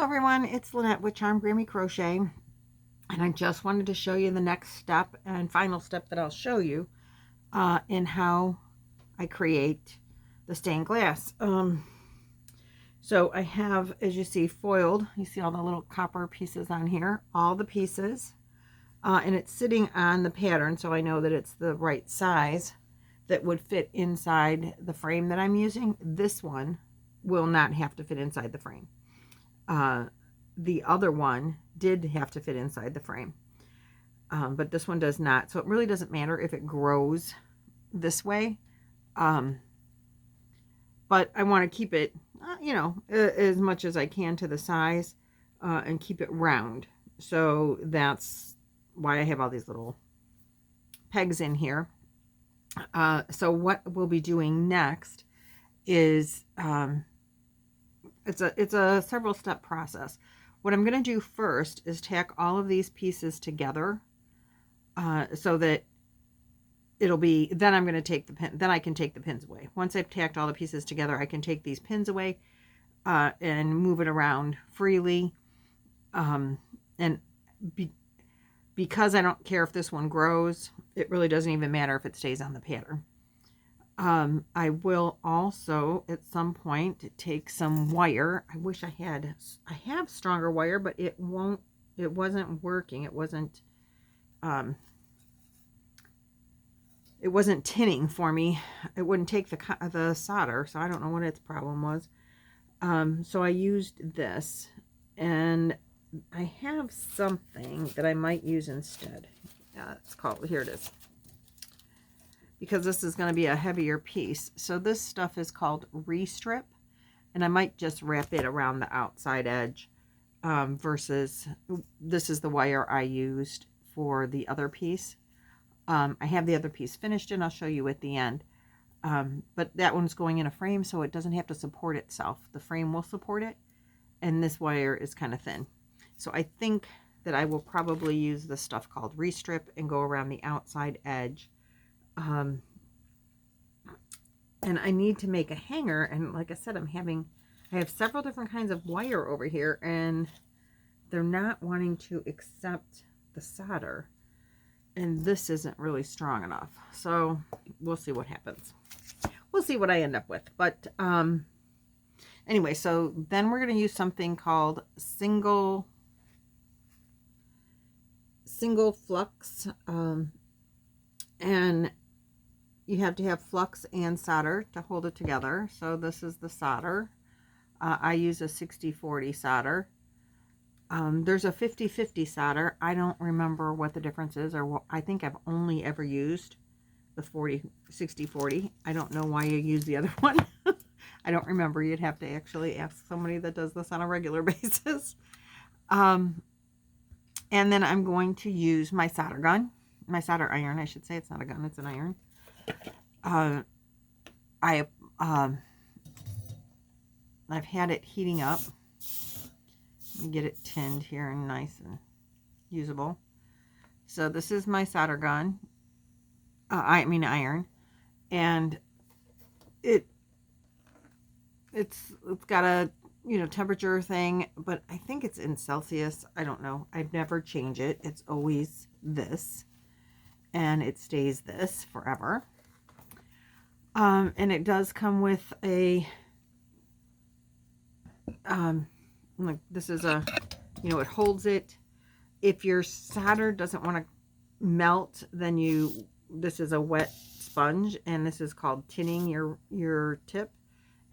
everyone, it's Lynette with Charmed Grammy Crochet, and I just wanted to show you the next step and final step that I'll show you in how I create the stained glass. So I have, as you see, foiled. You see all the little copper pieces on here, all the pieces, and it's sitting on the pattern, so I know that it's the right size that would fit inside the frame that I'm using. This one will not have to fit inside the frame. The other one did have to fit inside the frame, but this one does not. So it really doesn't matter if it grows this way. But I want to keep it, as much as I can to the size, and keep it round. So that's why I have all these little pegs in here. So what we'll be doing next is, it's a several step process. What I'm going to do first is tack all of these pieces together, so that it'll be, then I'm going to take the pin, then I can take the pins away. Once I've tacked all the pieces together, I can take these pins away, and move it around freely. Because I don't care if this one grows, it really doesn't even matter if it stays on the pattern. I will also at some point take some wire. I wish I have stronger wire, but it wasn't working. It wasn't tinning for me. It wouldn't take the solder, so I don't know what its problem was. So I used this, and I have something that I might use instead. It's called, here it is, because this is going to be a heavier piece. So this stuff is called Restrip, and I might just wrap it around the outside edge, versus this is the wire I used for the other piece. I have the other piece finished, and I'll show you at the end. But that one's going in a frame, so it doesn't have to support itself. The frame will support it, and this wire is kind of thin. So I think that I will probably use this stuff called Restrip and go around the outside edge. And I need to make a hanger, and like I said, I have several different kinds of wire over here, and they're not wanting to accept the solder, and this isn't really strong enough. So we'll see what happens. We'll see what I end up with. But anyway, so then we're going to use something called single flux, and you have to have flux and solder to hold it together. So this is the solder. I use a 60-40 solder. There's a 50-50 solder. I don't remember what the difference is, or I think I've only ever used the 60-40. I don't know why you use the other one. I don't remember. You'd have to actually ask somebody that does this on a regular basis. And then I'm going to use my solder gun, my solder iron, I should say. It's not a gun, it's an iron. I've had it heating up. Let me get it tinned here and nice and usable. So this is my solder gun, iron, and it's got a temperature thing, but I think it's in Celsius. I don't know. I've never changed it. It's always this, and it stays this forever. And it does come with a like, this is a, it holds it. If your solder doesn't want to melt, then this is a wet sponge, and this is called tinning your tip,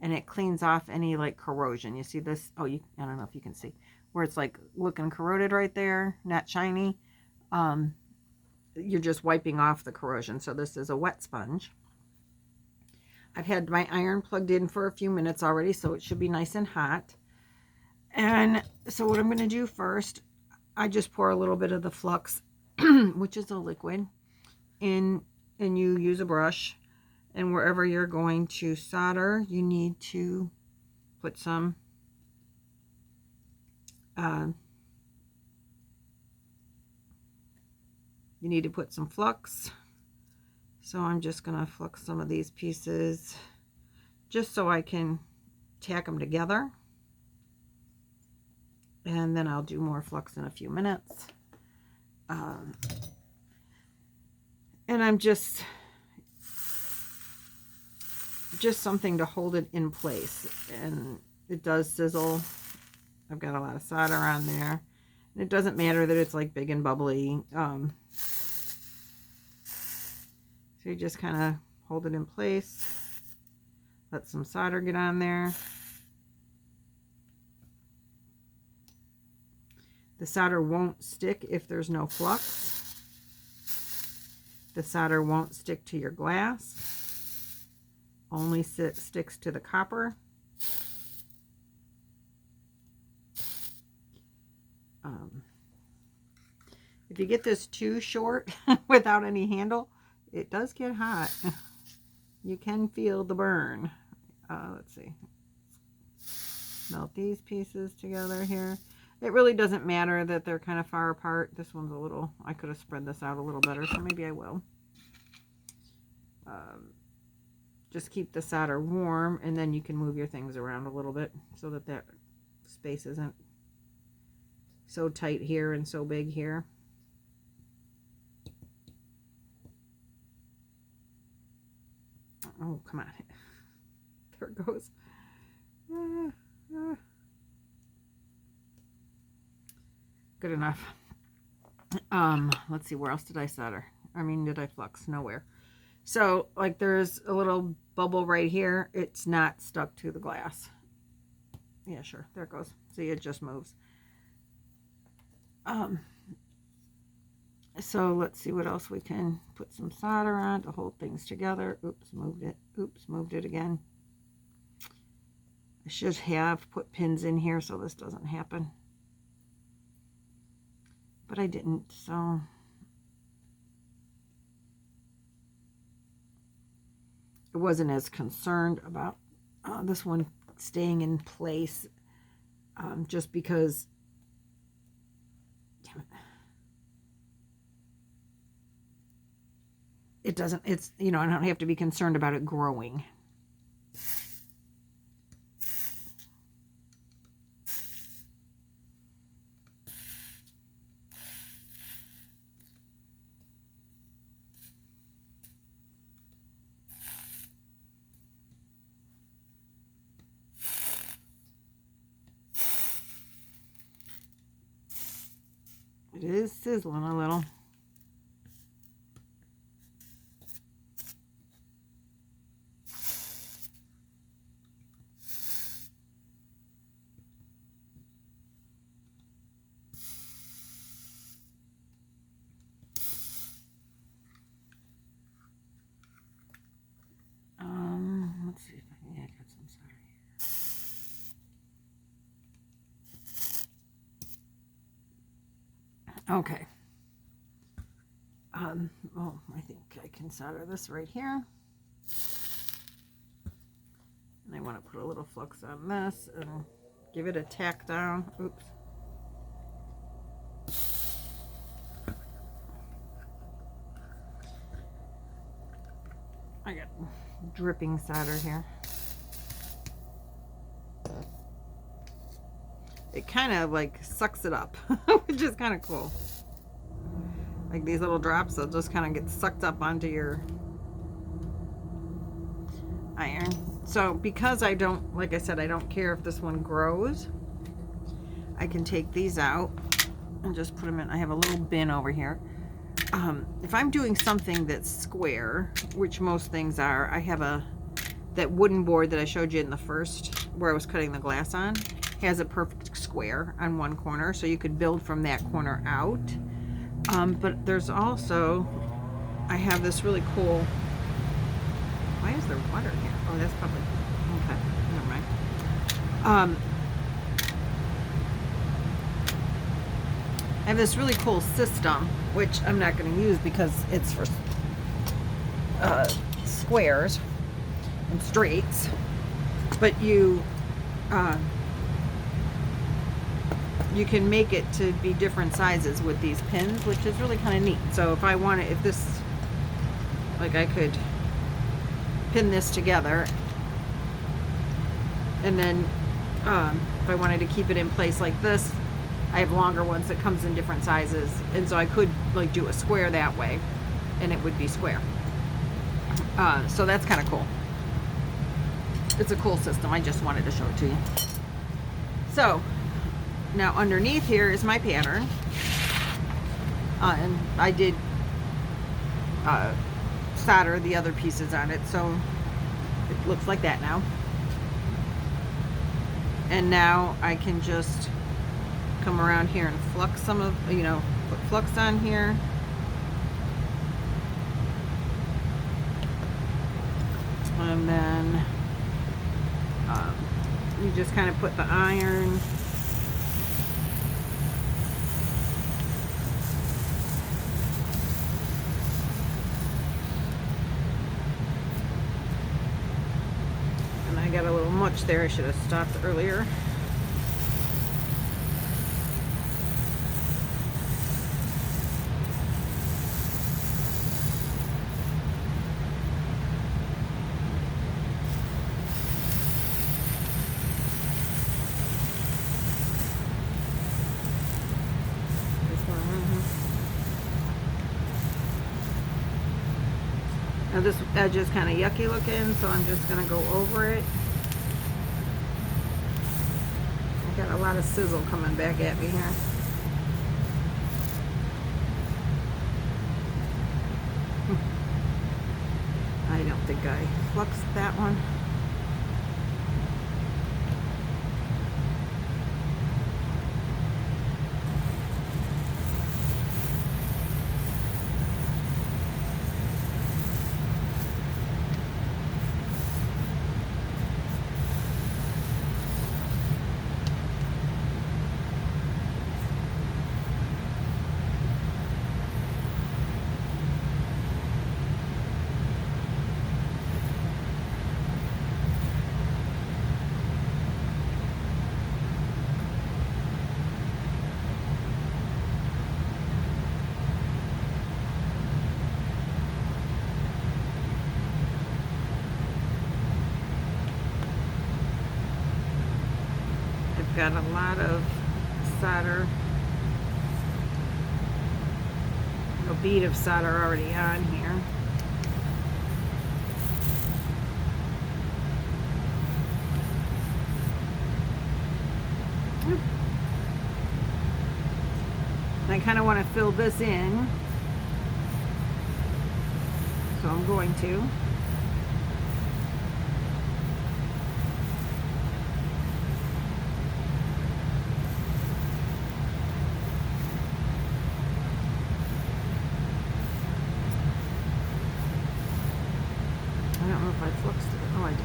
and it cleans off any like corrosion. You see this? Oh, I don't know if you can see where it's like looking corroded right there, not shiny. You're just wiping off the corrosion. So this is a wet sponge. I've had my iron plugged in for a few minutes already, so it should be nice and hot. And so what I'm going to do first, I just pour a little bit of the flux, which is a liquid, in, and you use a brush. And wherever you're going to solder, you need to put some flux. So I'm just going to flux some of these pieces just so I can tack them together. And then I'll do more flux in a few minutes. And I'm just something to hold it in place. And it does sizzle. I've got a lot of solder on there. And it doesn't matter that it's like big and bubbly. So you just kind of hold it in place. Let some solder get on there. The solder won't stick if there's no flux. The solder won't stick to your glass. Only sticks to the copper. If you get this too short without any handle, it does get hot. You can feel the burn. Let's see. Melt these pieces together here. It really doesn't matter that they're kind of far apart. This one's a little, I could have spread this out a little better, so maybe I will. Just keep the solder warm, and then you can move your things around a little bit so that that space isn't so tight here and so big here. Oh, come on. There it goes. Good enough. Let's see, where else did I solder? I mean, did I flux? Nowhere. So, like, there's a little bubble right here. It's not stuck to the glass. Yeah, sure. There it goes. See, it just moves. So let's see what else we can put some solder on to hold things together. Oops, moved it. Oops, moved it again. I should have put pins in here so this doesn't happen. But I didn't, so I wasn't as concerned about this one staying in place, just because, damn it doesn't, it's, you know, I don't have to be concerned about it growing. It is sizzling a little. Let's see if I can get some solder here. Okay. Oh, I think I can solder this right here. And I want to put a little flux on this and give it a tack down. Oops. I got dripping solder here. It kind of like sucks it up, which is kind of cool. Like these little drops, they'll just kind of get sucked up onto your iron. So because I don't, like I said, I don't care if this one grows, I can take these out and just put them in. I have a little bin over here. If I'm doing something that's square, which most things are, I have that wooden board that I showed you in the first, where I was cutting the glass on, has a perfect square on one corner, so you could build from that corner out. But there's also, I have this really cool, why is there water here? Oh, that's probably, okay, never mind. I have this really cool system, which I'm not going to use because it's for squares and straights, but you can make it to be different sizes with these pins, which is really kind of neat. So if I want to, if this, like I could pin this together, and then if I wanted to keep it in place like this, I have longer ones that comes in different sizes, and so I could like do a square that way, and it would be square. So that's kind of cool. It's a cool system. I just wanted to show it to you. So now underneath here is my pattern, and I did solder the other pieces on it, so it looks like that now. And now I can just come around here and flux some of, put flux on here. And then you just kind of put the iron and I got a little much there. I should have stopped earlier. Now this edge is kind of yucky looking, so I'm just going to go over it. I got a lot of sizzle coming back at me here. I don't think I fluxed that one. Got a lot of solder, a bead of solder already on here. I kind of want to fill this in, so I'm going to. I don't know if I fluxed it. Oh, I did.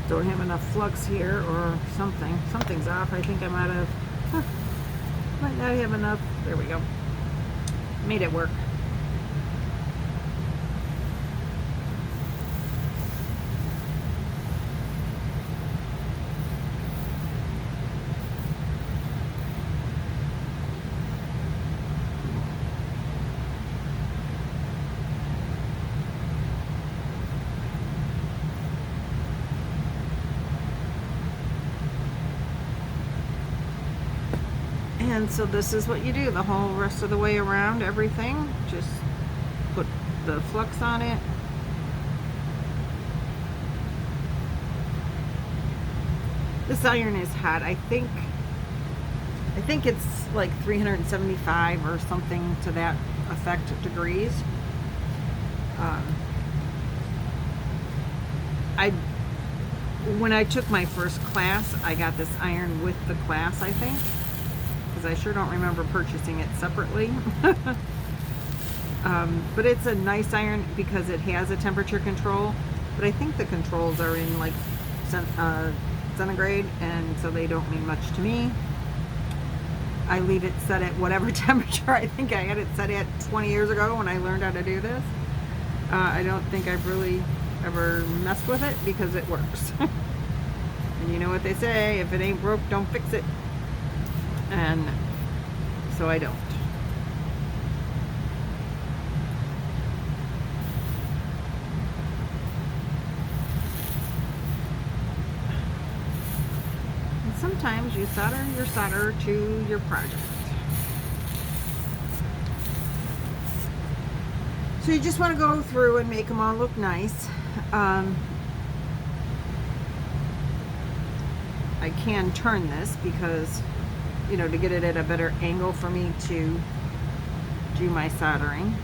Don't have enough flux here or something. Something's off. I think I might have, might not have enough. There we go. Made it work. And so this is what you do the whole rest of the way around everything. Just put the flux on it. This iron is hot. I think it's like 375 or something to that effect degrees. When I took my first class, I got this iron with the class, I think. Because I sure don't remember purchasing it separately. But it's a nice iron because it has a temperature control, but I think the controls are in like centigrade, and so they don't mean much to me. I leave it set at whatever temperature. I think I had it set at 20 years ago when I learned how to do this. I don't think I've really ever messed with it because it works. And you know what they say, if it ain't broke, don't fix it. and so I don't. And sometimes you solder your solder to your project. So you just want to go through and make them all look nice. I can turn this because, you know, to get it at a better angle for me to do my soldering.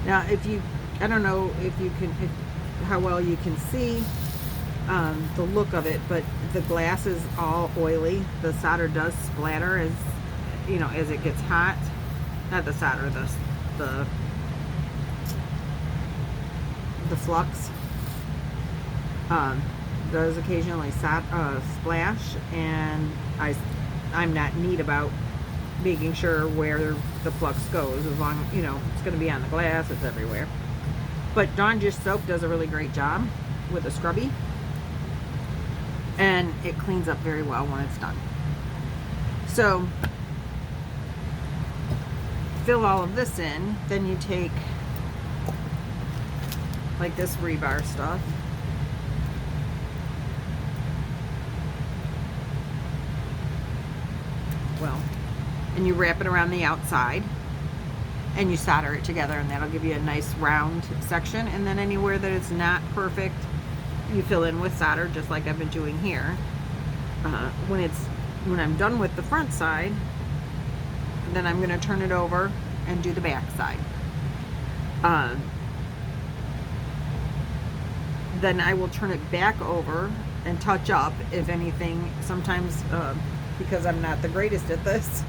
Now, if you, I don't know if you can, how well you can see the look of it, but the glass is all oily. The solder does splatter as, you know, as it gets hot. Not the solder, the flux does occasionally splash, and I'm not neat about making sure where the flux goes. As long, you know, it's going to be on the glass, it's everywhere. But Dawn Dish soap does a really great job with a scrubby, and it cleans up very well when it's done. So fill all of this in, then you take like this rebar stuff, well, and you wrap it around the outside and you solder it together, and that'll give you a nice round section. And then anywhere that it's not perfect, you fill in with solder, just like I've been doing here. When I'm done with the front side, then I'm going to turn it over and do the back side. Then I will turn it back over and touch up if anything. Sometimes, because I'm not the greatest at this,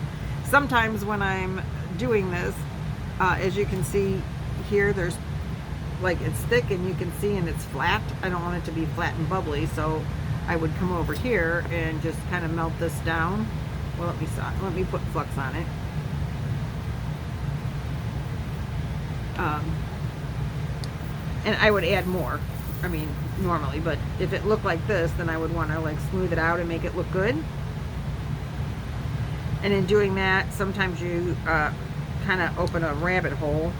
sometimes when I'm doing this, as you can see here, there's like, it's thick and you can see, and it's flat. I don't want it to be flat and bubbly, so I would come over here and just kind of melt this down. Well, let me put flux on it. And I would add more, I mean, normally, but if it looked like this, then I would want to like smooth it out and make it look good. And in doing that, sometimes you kind of open a rabbit hole,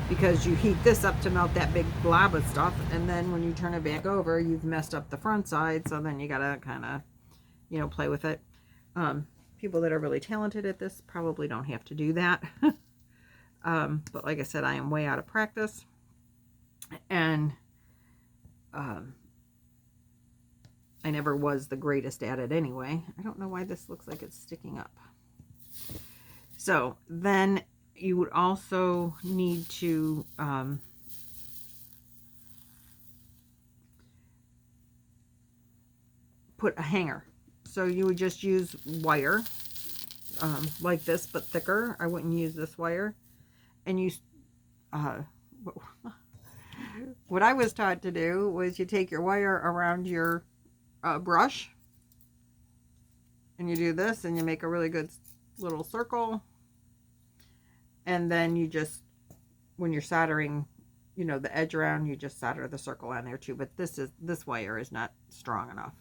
because you heat this up to melt that big blob of stuff, and then when you turn it back over, you've messed up the front side, so then you gotta kind of, you know, play with it. People that are really talented at this probably don't have to do that. But like I said, I am way out of practice, and I never was the greatest at it anyway. I don't know why this looks like it's sticking up. So then you would also need to put a hanger. So you would just use wire like this, but thicker. I wouldn't use this wire. And you, what I was taught to do was you take your wire around your brush, and you do this, and you make a really good little circle. And then you just, when you're soldering, you know, the edge around, you just solder the circle on there too. But this wire is not strong enough.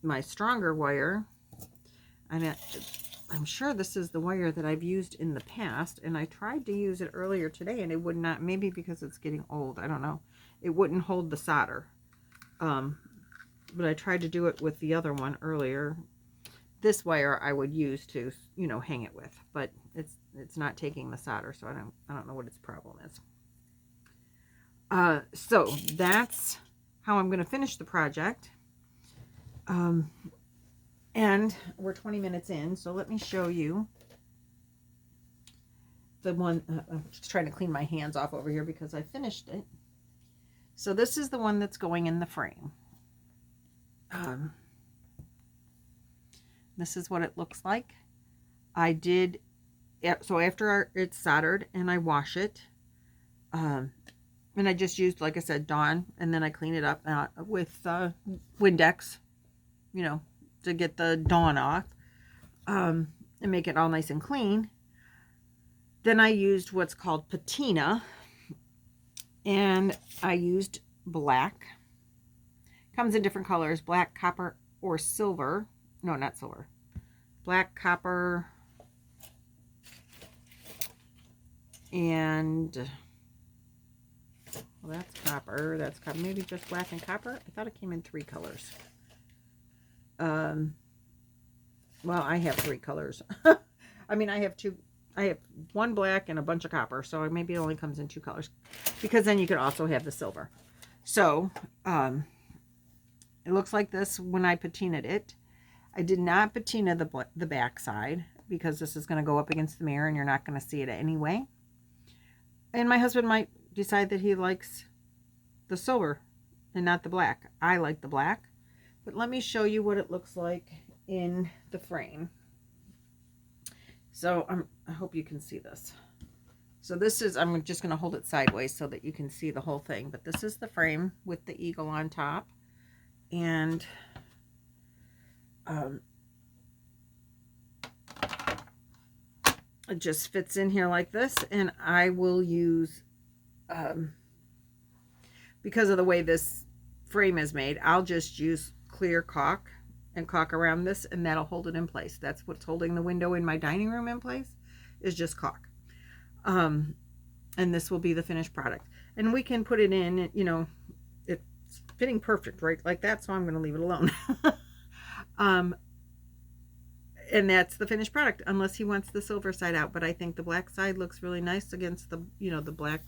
My stronger wire, and I'm sure this is the wire that I've used in the past, and I tried to use it earlier today, and it would not, maybe because it's getting old, I don't know. It wouldn't hold the solder. But I tried to do it with the other one earlier. This wire I would use to, you know, hang it with, but it's not taking the solder, so I don't know what its problem is. So that's how I'm going to finish the project. And we're 20 minutes in, so let me show you the one. I'm just trying to clean my hands off over here because I finished it. So this is the one that's going in the frame. This is what it looks like. I did, so after it's soldered and I wash it, And I just used, like I said, Dawn, and then I clean it up with Windex, you know, to get the Dawn off, and make it all nice and clean. Then I used what's called Patina, and I used black. Comes in different colors, black, copper, or silver. No, not silver. Black, copper, and, well, that's copper. That's copper. Maybe just black and copper. I thought it came in 3 colors. Well, I have 3 colors. I mean, I have 2. I have 1 black and a bunch of copper, so maybe it only comes in 2 colors, because then you could also have the silver. So it looks like this when I patinaed it. I did not patina the back side, because this is going to go up against the mirror and you're not going to see it anyway. And my husband might decide that he likes the silver and not the black. I like the black, but let me show you what it looks like in the frame. So I hope you can see this. So this is, I'm just going to hold it sideways so that you can see the whole thing. But this is the frame with the eagle on top. And it just fits in here like this. And I will use, because of the way this frame is made, I'll just use clear caulk and caulk around this, and that'll hold it in place. That's what's holding the window in my dining room in place, is just caulk. And this will be the finished product. And we can put it in, you know, it's fitting perfect, right? Like that, so I'm going to leave it alone. And that's the finished product, unless he wants the silver side out. But I think the black side looks really nice against the, you know, the black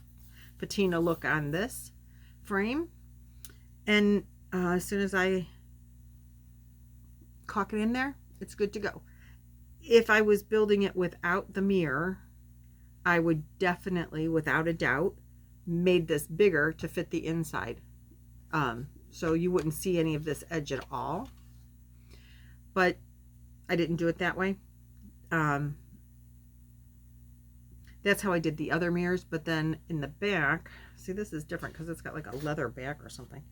patina look on this frame. And as soon as I caulk it in there, it's good to go. If I was building it without the mirror, I would definitely, without a doubt, made this bigger to fit the inside. So you wouldn't see any of this edge at all. But I didn't do it that way. That's how I did the other mirrors. But then in the back, see, this is different because it's got like a leather back or something.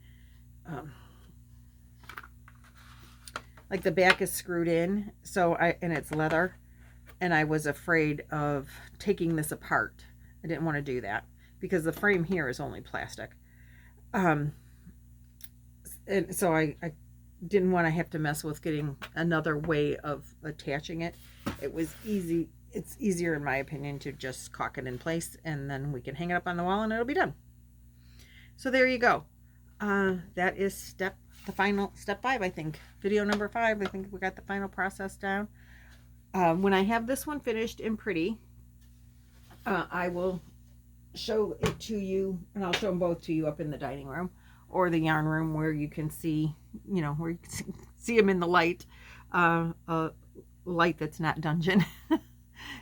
Like the back is screwed in, and it's leather, and I was afraid of taking this apart. I didn't want to do that because the frame here is only plastic. And so I didn't want to have to mess with getting another way of attaching it. It was easy. It's easier, in my opinion, to just caulk it in place, and then we can hang it up on the wall and it'll be done. So there you go. That is the final step 5, I think. Video number 5. I think we got the final process down. When I have this one finished and pretty, I will show it to you, and I'll show them both to you up in the dining room or the yarn room, where you can see, you know, where you can see them in the light, light that's not dungeon.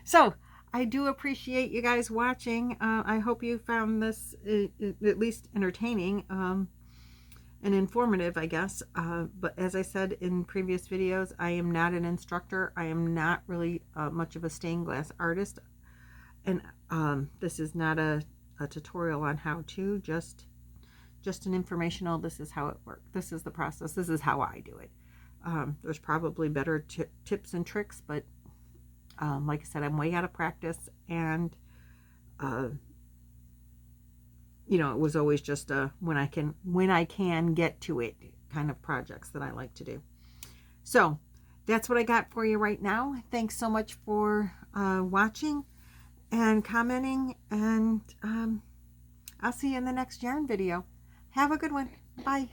So I do appreciate you guys watching. I hope you found this at least entertaining and informative, I guess. But as I said in previous videos, I am not an instructor. I am not really much of a stained glass artist. And this is not a tutorial on how to, just an informational, this is how it works. This is the process. This is how I do it. There's probably better tips and tricks, but like I said, I'm way out of practice, and you know, it was always just when I can get to it kind of projects that I like to do. So that's what I got for you right now. Thanks so much for watching and commenting, and I'll see you in the next yarn video. Have a good one. Bye.